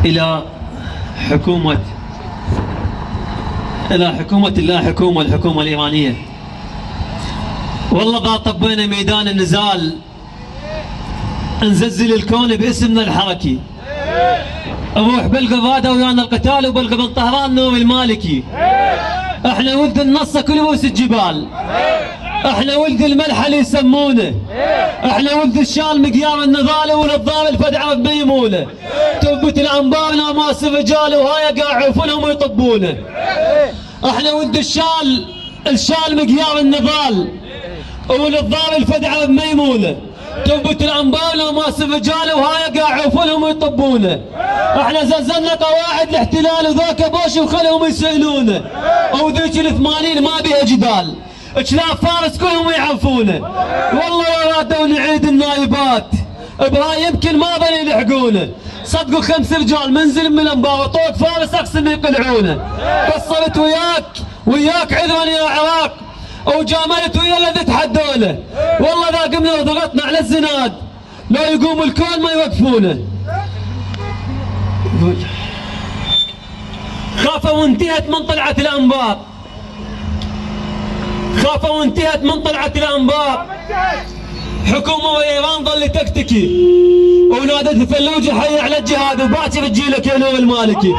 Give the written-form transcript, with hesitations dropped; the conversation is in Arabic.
إلى حكومة الحكومة الإيرانية. والله ذا طبينا ميدان النزال نزلزل الكون باسمنا الحركي، نروح بالقضاء ويانا القتال وبلغ بن طهران نور المالكي. احنا ولد النصة كل رؤوس الجبال، احنا ولد الملحة اللي يسمونه، احنا ولد الشال مقيام النضال ونظام الفدعة بميمونه. تثبت الانبار ناموس الرجال وهاي قاع يعوفونهم ويطبونه. احنا ولد الشال مقيام النضال ونظام الفدعة بميمونه. تثبت الانبار ناموس الرجال وهاي قاع يعوفونهم ويطبونه. احنا زلزلنا قواعد الاحتلال وذاك بوش وخلهم يسألونه. وذيك ال80 ما بيها جدال، كلاب فارس كلهم يعرفونه. والله لو رادوا نعيد النايبات بهاي يمكن ما بني يلحقونه. صدقوا 5 رجال منزل من الانبار طوق فارس اقسم يقلعونه. قصرت وياك عذرا يا عراق وجاملت ويا الذي تحدونه. والله ذا قمنا وضغطنا على الزناد لو يقوم الكون ما يوقفونه. خافوا وانتهت من طلعت الانبار، خافوا وانتهت من طلعت الانبار. حكومة ايران ظل تكتكي ونادت الفلوجة حي على الجهاد وباكر تجيلك يا نور المالكي.